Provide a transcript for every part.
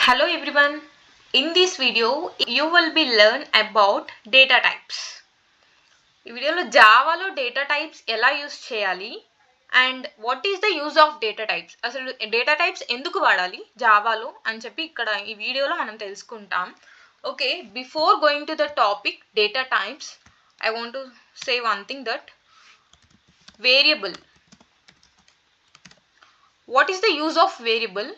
Hello everyone. In this video you will be learn about data types. ఈ వీడియోలో జావాలో data types ఎలా use చేయాలి and what is the use of data types, అసలు data types ఎందుకు వాడాలి జావాలో అని చెప్పి ఇక్కడ ఈ వీడియోలో మనం తెలుసుకుంటాం. Okay, before going to the topic data types I want to say one thing that variable. What is the use of variable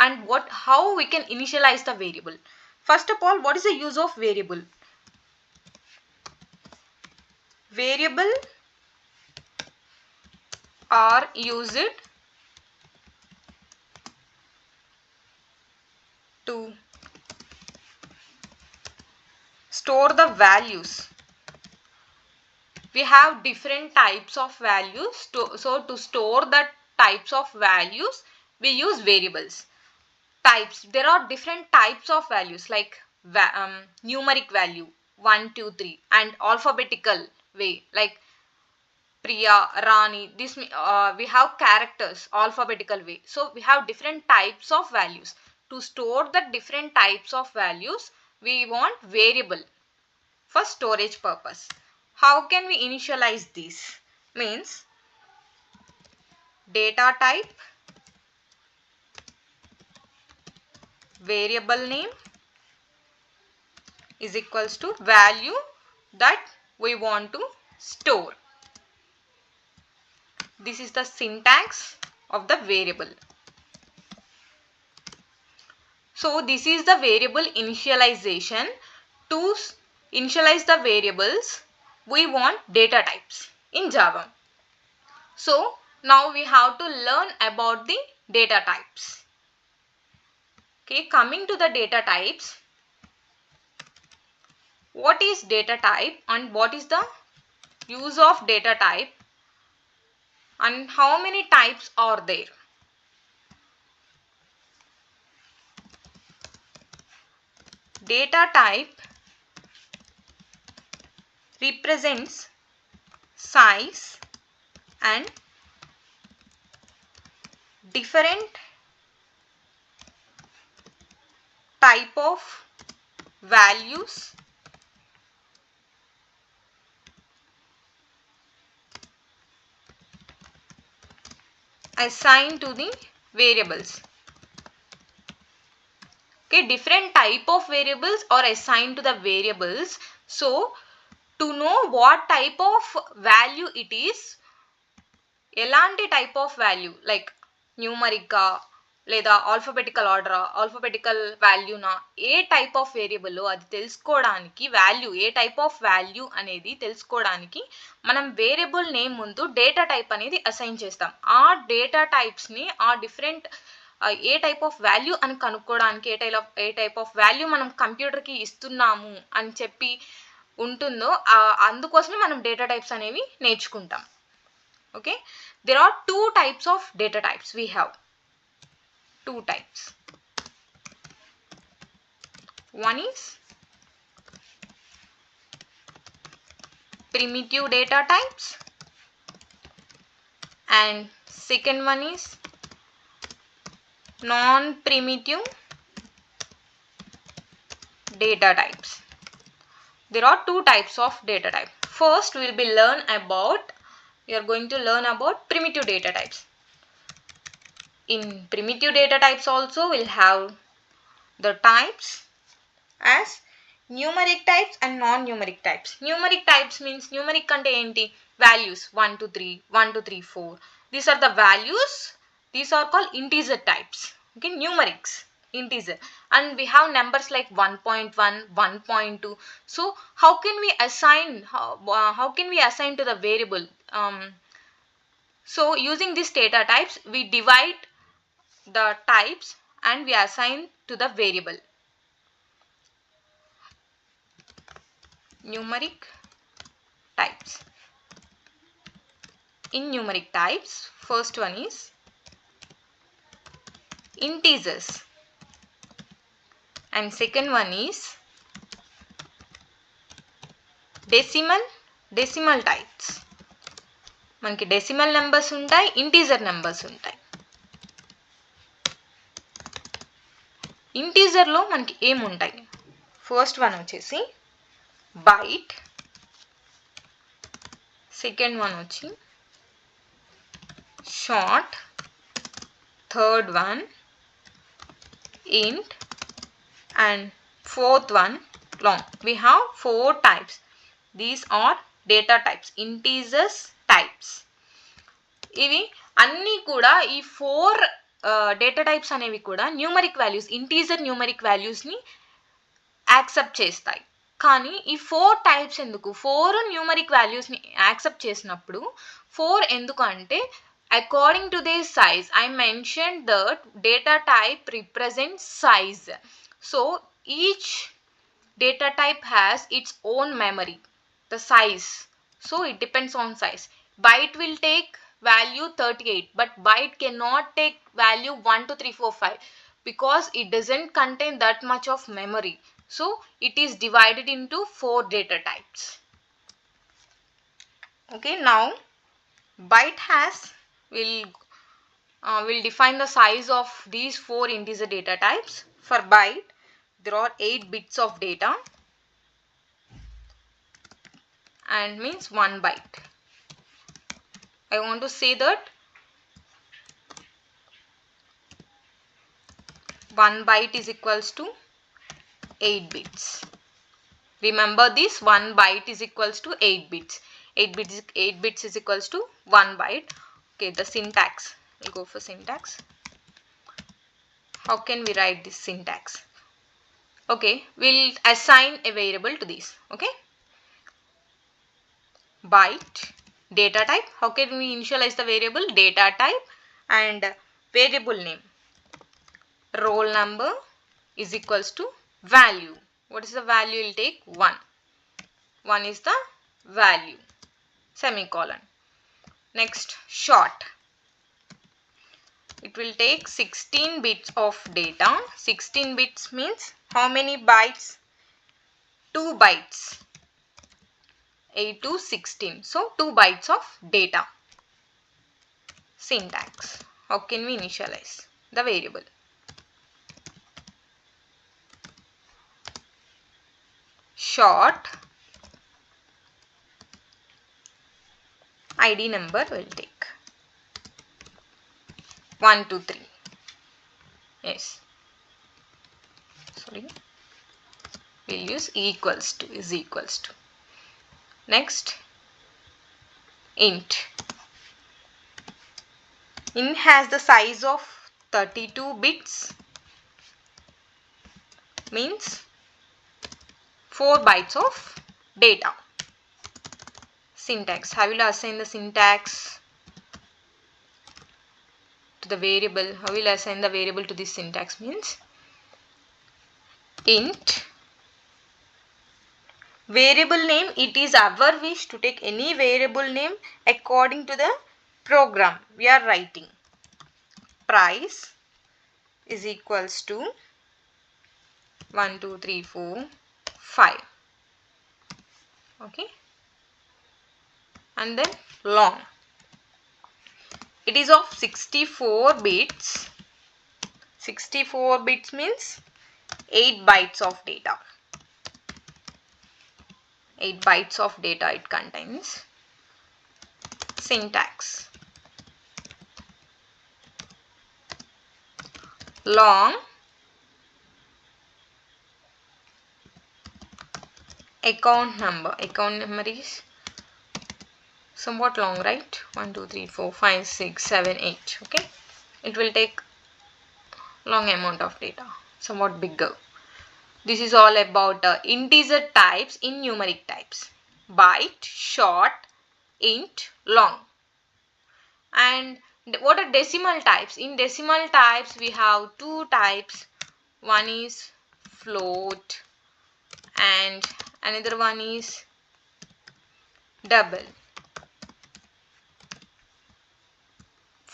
and how we can initialize the variable? First of all, what is the use of variable? Variable are used to store the values. We have different types of values, so to store the types of values we use variables. Types, there are different types of values like numeric value 1 2 3 and alphabetical way like Priya, Rani. This we have characters alphabetical way, so we have different types of values. To store the different types of values we want variable for storage purpose. How can we initialize this? Means data type variable name is equals to value that we want to store. This is the syntax of the variable. So this is the variable initialization. To initialize the variables we want data types in Java. So now we have to learn about the data types. Okay, coming to the data types, what is data type and what is the use of data type and how many types are there? Data type represents size and different type of values assigned to the variables. Okay, different type of variables are assigned to the variables. So to know what type of value it is, elanti type of value like numeric లేదా alphabetical ఆర్డరా, alphabetical వాల్యూనా, ఏ type of variable అది తెలుసుకోవడానికి, value ఏ type of value అనేది తెలుసుకోవడానికి మనం వేరియబుల్ నేమ్ ముందు డేటా టైప్ అనేది అసైన్ చేస్తాం. ఆ డేటా టైప్స్ని ఆ డిఫరెంట్ ఏ టైప్ ఆఫ్ వాల్యూ అని కనుక్కోవడానికి, ఏ టైప్ ఆఫ్ వాల్యూ మనం కంప్యూటర్కి ఇస్తున్నాము అని చెప్పి ఉంటుందో అందుకోసమే మనం డేటా టైప్స్ అనేవి నేర్చుకుంటాం. Okay, there are two types of data types. We have two types. One is primitive data types and second one is non-primitive data types. There are two types of data type. First we are going to learn about primitive data types. In primitive data types also we'll have the types as numeric types and non-numeric types. Numeric types means numeric ante enti values 1 to 3, 1 to 3, 4. These are the values. These are called integer types. Okay, numerics, integer. And we have numbers like 1.1, 1.2. So how can we assign to the variable? So using these data types we divide the types and we assign to the variable. Numeric types. In numeric types, first one is integers and second one is decimal types. మనకి decimal numbers ఉంటాయి, integer numbers ఉంటాయి. ఇంటీజర్లో మనకి ఏముంటాయి? First one వచ్చేసి byte, second one వచ్చి short, third one int, and fourth one long. We have 4 types. These are data types, integers types. ఇవి అన్నీ కూడా ఈ 4 డేటా టైప్స్ అనేవి కూడా న్యూమరిక్ వాల్యూస్, ఇంటీజర్ న్యూమరిక్ వాల్యూస్ని యాక్సెప్ట్ చేస్తాయి. కానీ ఈ 4 టైప్స్ ఎందుకు? 4 న్యూమరిక్ వాల్యూస్ని యాక్సెప్ట్ చేసినప్పుడు 4 ఎందుకు అంటే according to their size. I mentioned that data type represents size. So each data type has its own memory, the size. So it depends on size. Byte will take value 38, but byte cannot take value 1 2 3 4 5 because it doesn't contain that much of memory. So it is divided into 4 data types. Okay, now byte has will define the size of these 4 integer data types. For byte, there are 8 bits of data and means 1 byte. I want to say that 1 byte is equals to 8 bits. Remember this, 1 byte is equals to 8 bits. 8 bits is equals to 1 byte. Okay, the syntax. We'll go for syntax. How can we write this syntax? Okay, we'll assign a variable to this. Okay, byte, data type. How can we initialize the variable? Data type and variable name. Roll number is equals to value. What is the value? We'll take 1. 1 is the value. Semicolon. Next, short. It will take 16 bits of data. 16 bits means how many bytes? 2 bytes. 8 to 16. So 2 bytes of data. Syntax. How can we initialize the variable? Short. ID number will take 1 2 3. Yes. Sorry. We'll use equals to, is equals to. Next, int. Int has the size of 32 bits. Means 4 bytes of data. Syntax. How will I assign the syntax to the variable? How will I assign the variable to this syntax? Means int variable name. It is our wish to take any variable name according to the program we are writing. Price is equals to 1 2 3 4 5. Okay, and then long. It is of 64 bits. 64 bits means 8 bytes of data. 8 bytes of data it contains. Syntax. Long. Account number. Account number is somewhat long, right? 1 2 3 4 5 6 7 8. Okay, it will take long amount of data, somewhat bigger. This is all about integer types in numeric types. Byte, short, int, long. And what are decimal types? In decimal types we have 2 types. One is float and another one is double.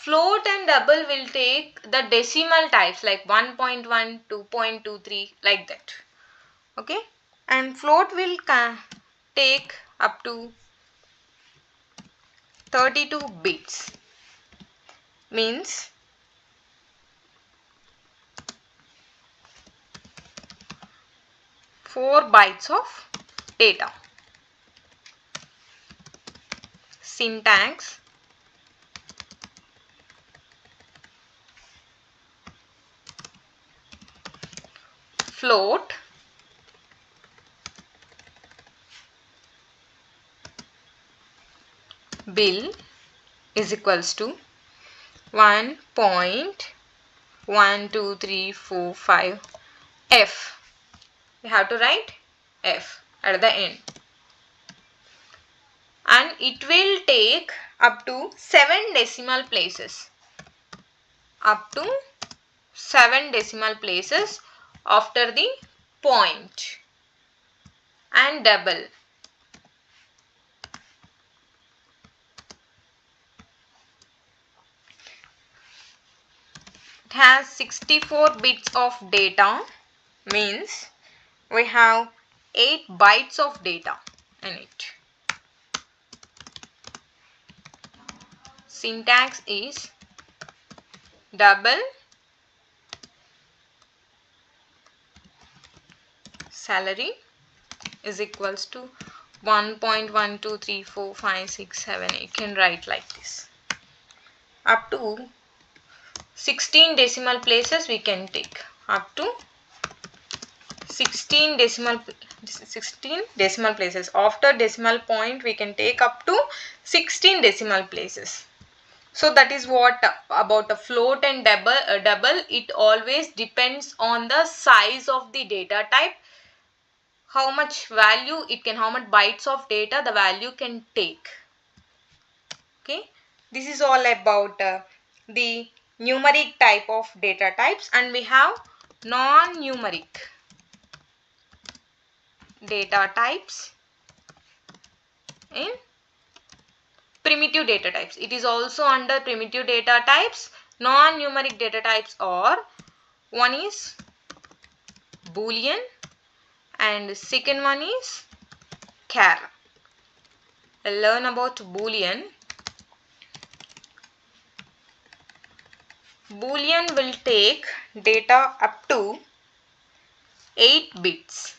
Float and double will take the decimal types like 1.1, 2.23 like that. Okay, and float will take up to 32 bits. Means 4 bytes of data. Syntax. Float. Bill is equals to 1.1234 F. We have to write F at the end. And it will take up to 7 decimal places. Up to 7 decimal places after the point and double. It has 64 bits of data, means we have 8 bytes of data in it. Syntax is double salary is equals to 1.12345678. You can write like this. Up to 16 decimal places we can take. Up to 16 decimal places. After decimal point we can take up to 16 decimal places. So that is what about a float and double. It always depends on the size of the data type, how much value it can, how much bytes of data the value can take. Okay, this is all about the numeric type of data types, and we have non-numeric data types in primitive data types. It is also under primitive data types. Non-numeric data types are, one is Boolean and second one is char. We'll learn about Boolean. Boolean will take data up to 8 bits.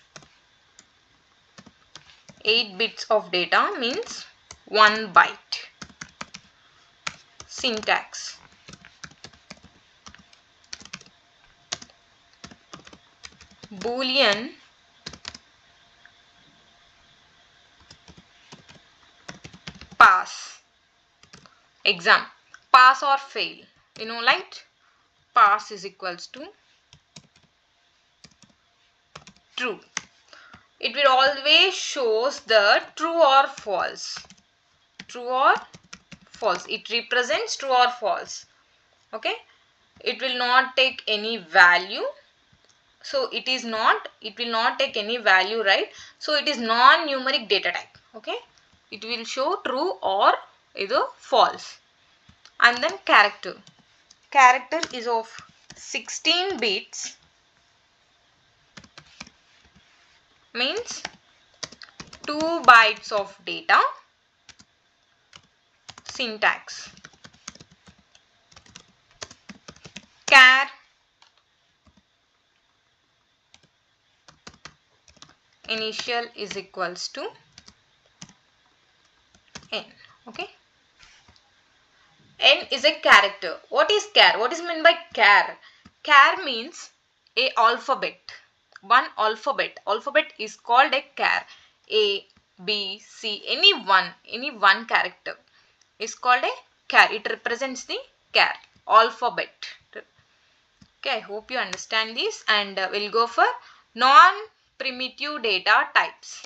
8 bits of data means 1 byte. Syntax. Boolean pass. Exam. Pass or fail. You know, like pass is equals to true. It will always shows the true or false. True or false. It represents true or false. Okay. It will not take any value. So it will not take any value, right? So it is non-numeric data type. Okay. It will show true or either false. And then character. Character is of 16 bits, means 2 bytes of data. Syntax. Char initial is equals to n. Okay. N is a character. What is char? What is meant by char? Char means a alphabet. One alphabet. Alphabet is called a char. A, B, C, any one character is called a char. It represents the char, alphabet. Okay, I hope you understand this, and we'll go for non-primitive data types.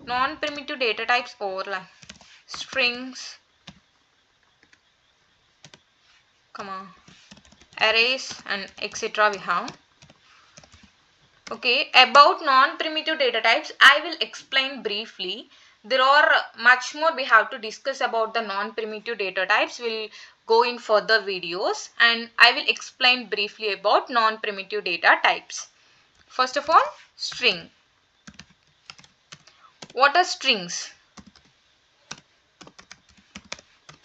Non-primitive data types are like strings, arrays, and etc. we have. Okay, about non-primitive data types, I will explain briefly. There are much more we have to discuss about the non-primitive data types. We'll go in further videos, and I will explain briefly about non-primitive data types. First of all, string. What are strings?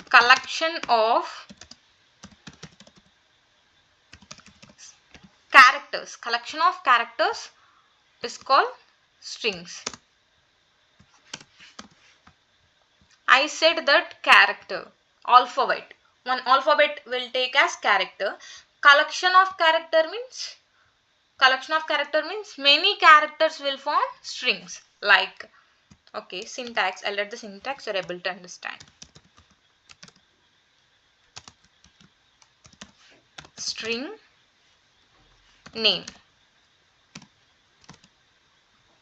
Collection of characters. Collection of characters is called strings. I said that character, alphabet. One alphabet will take as character. Collection of character means many characters will form strings. Like, okay, syntax. I'll let the syntax you're able to understand. String name.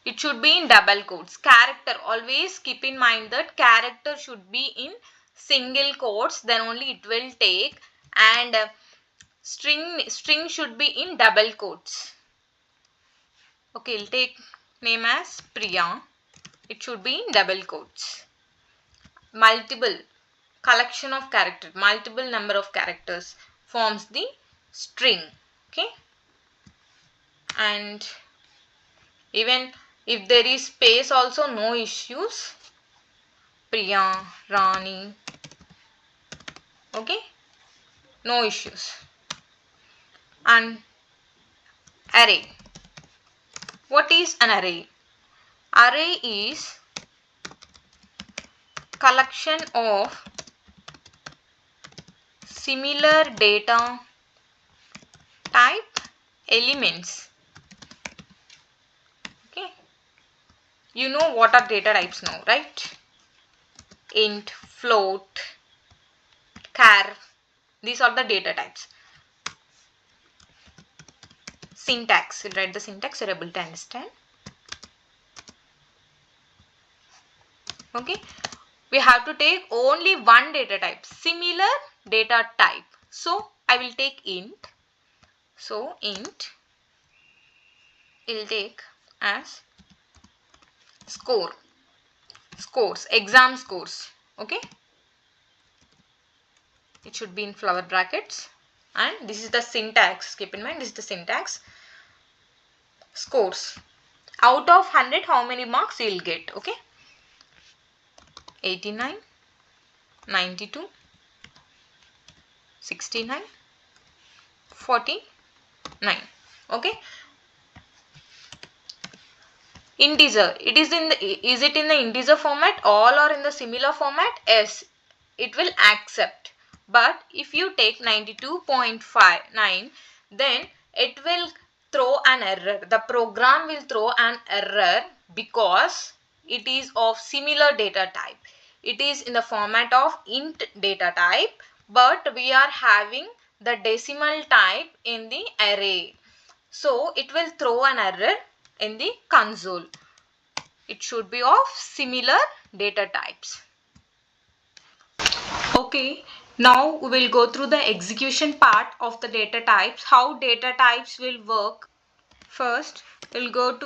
It should be in double quotes. Character, always keep in mind that character should be in single quotes, then only it will take, and string should be in double quotes. Okay, we'll take name as Priya. It should be in double quotes. Multiple, collection of characters, multiple number of characters forms the string. Okay, and even if there is space also, no issues. Priya, Rani. Okay, no issues. And array. What is an array? Array is collection of similar data type elements. Okay, you know what are data types now, right? Int, float, char, these are the data types. Syntax, we'll write the syntax, you're able to understand. Okay, we have to take only one data type, similar data type. So I will take int. So int will take as scores, exam scores. Okay, it should be in flower brackets, and this is the syntax. Keep in mind, this is the syntax. Scores, out of 100 how many marks you will get. Okay, 89, 92, 69, 49. Okay, integer, is it in the integer format all or in the similar format? Yes, it will accept. But if you take 92.59, then it will throw an error. The program will throw an error because it is of similar data type. It is in the format of int data type, but we are having the decimal type in the array. So it will throw an error in the console. It should be of similar data types. Okay, now we will go through the execution part of the data types, how data types will work. First, we'll go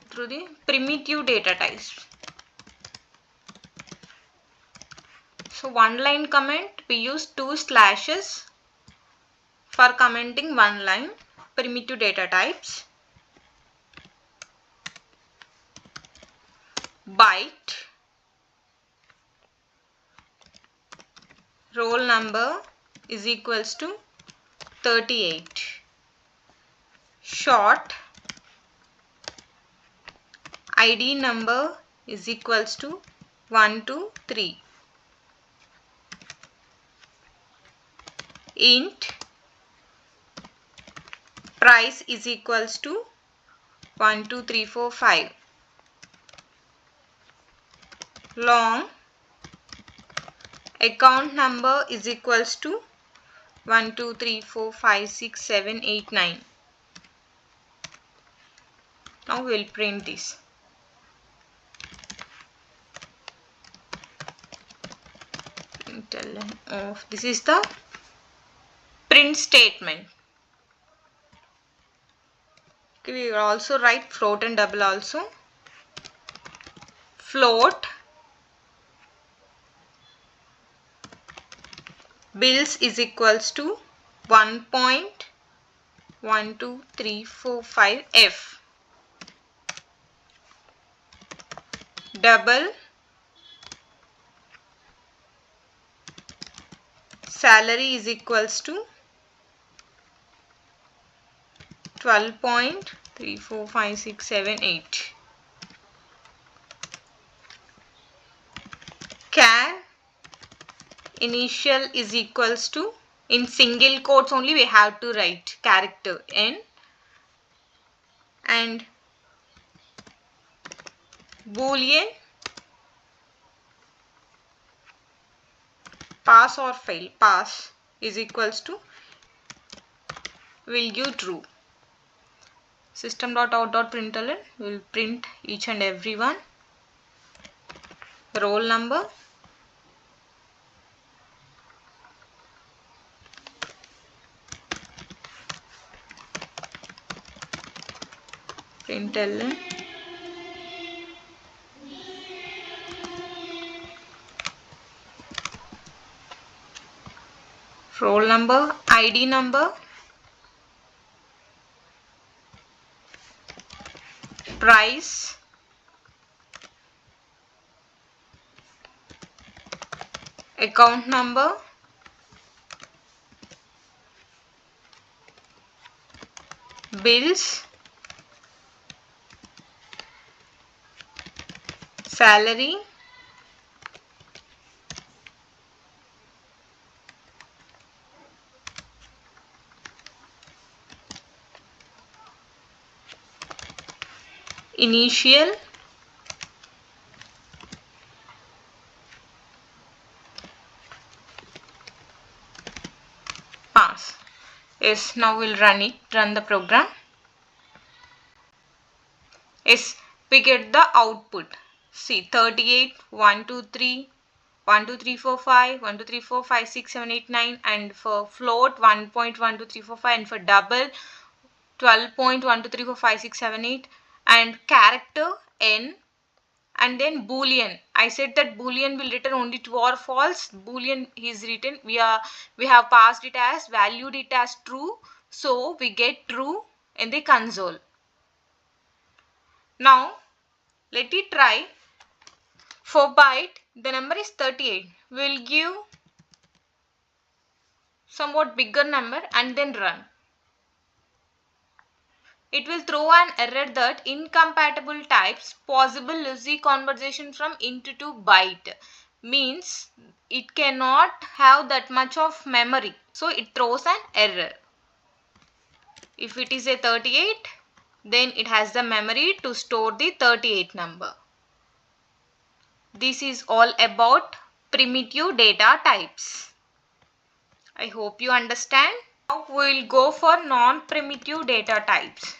through the primitive data types. So one line comment, we use 2 slashes for commenting one line. Primitive data types. Byte, roll number is equals to 38. Short, ID number is equals to 1, 2, 3. Int, price is equals to 1, 2, 3, 4, 5. Long, account number is equals to 1, 2, 3, 4, 5, 6, 7, 8, 9. Now we will print this. This is the print statement. Okay, we will also write float and double also. Float, bills is equals to 1.1234 F. Double, salary is equals to 12.345678. Char initial is equals to, in single quotes only we have to write character n, and boolean pass or fail. Pass is equals to, will give true. System.out.println will print each and every one. Roll number, println roll number, ID number, price, account number, bills, salary, initial, pass. Yes, now we'll run the program. Yes, we get the output. See, 38, 1, 2, 3, 1, 2, 3, 4, 5, 1, 2, 3, 4, 5, 6, 7, 8, 9, and for float 1.12345, and for double 12.1234567 and character n, and then boolean. I said that boolean will return only true or false. Boolean is written, we have passed it as, valued it as true, so we get true in the console. Now let it try. For byte, the number is 38. We will give somewhat bigger number and then run. It will throw an error that incompatible types possible lossy conversion from int to byte. Means it cannot have that much of memory. So it throws an error. If it is a 38, then it has the memory to store the 38 number. This is all about primitive data types. I hope you understand. Now we will go for non-primitive data types.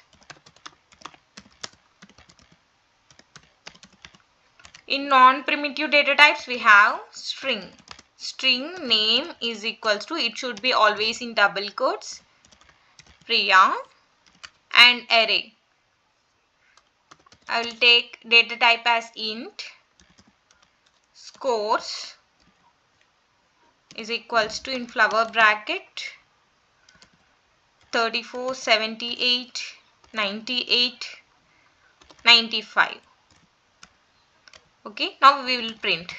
In non-primitive data types we have string. String name is equals to, it should be always in double quotes, Priya, and array. I will take data type as int. Scores is equals to, in flower bracket, 34, 78, 98, 95. Okay, now we will print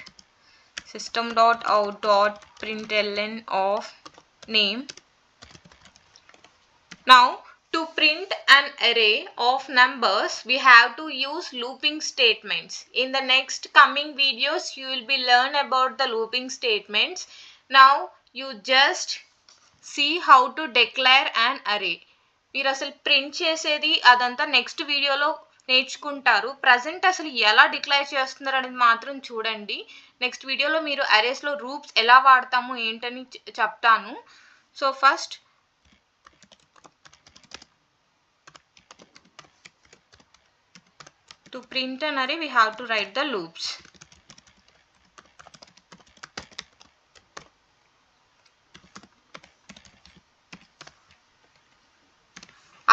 system.out.println of name. Now to print an array of numbers, we have to use looping statements. In the next coming videos, you will be learn about the looping statements. Now you just see how to declare an array. మీరు అసలు print చేసేది అదంతా next వీడియోలో నేర్చుకుంటారు. Present అసలు ఎలా declare చేస్తున్నారు అనేది మాత్రం చూడండి. నెక్స్ట్ వీడియోలో మీరు అరేస్లో రూప్స్ ఎలా వాడతాము ఏంటని చెప్తాను. So first to print an array we have to write the loops.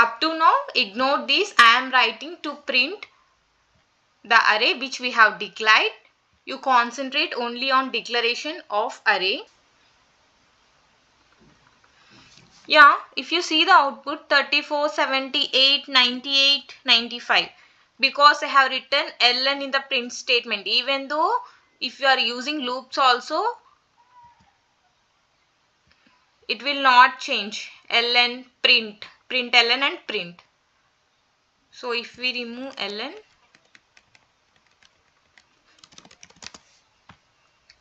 Up to now, ignore this. I am writing to print the array which we have declared. You concentrate only on declaration of array. Yeah, if you see the output 34, 78, 98, 95. Because I have written ln in the print statement. Even though if you are using loops also, it will not change. Ln print println and print. So if we remove ln,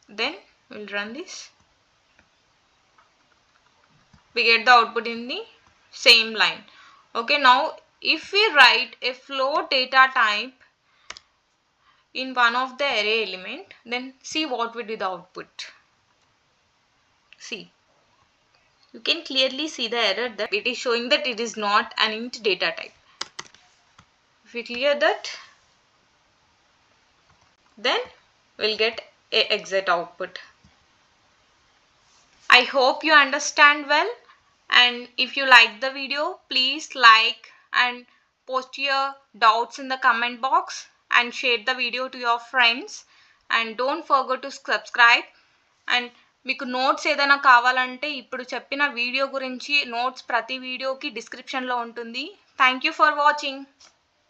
then we'll run this. We get the output in the same line. Okay, now if we write a float data type in one of the array element, then see what will be the output. See, you can clearly see the error that it is showing that it is not an int data type. If we clear that, then we'll get a exit output. I hope you understand well, and if you like the video, please like and post your doubts in the comment box and share the video to your friends, and don't forget to subscribe. And మీకు notes ఏదైనా కావాలంటే ఇప్పుడు చెప్పిన video గురించి notes ప్రతి వీడియోకి డిస్క్రిప్షన్లో ఉంటుంది. Thank you for watching.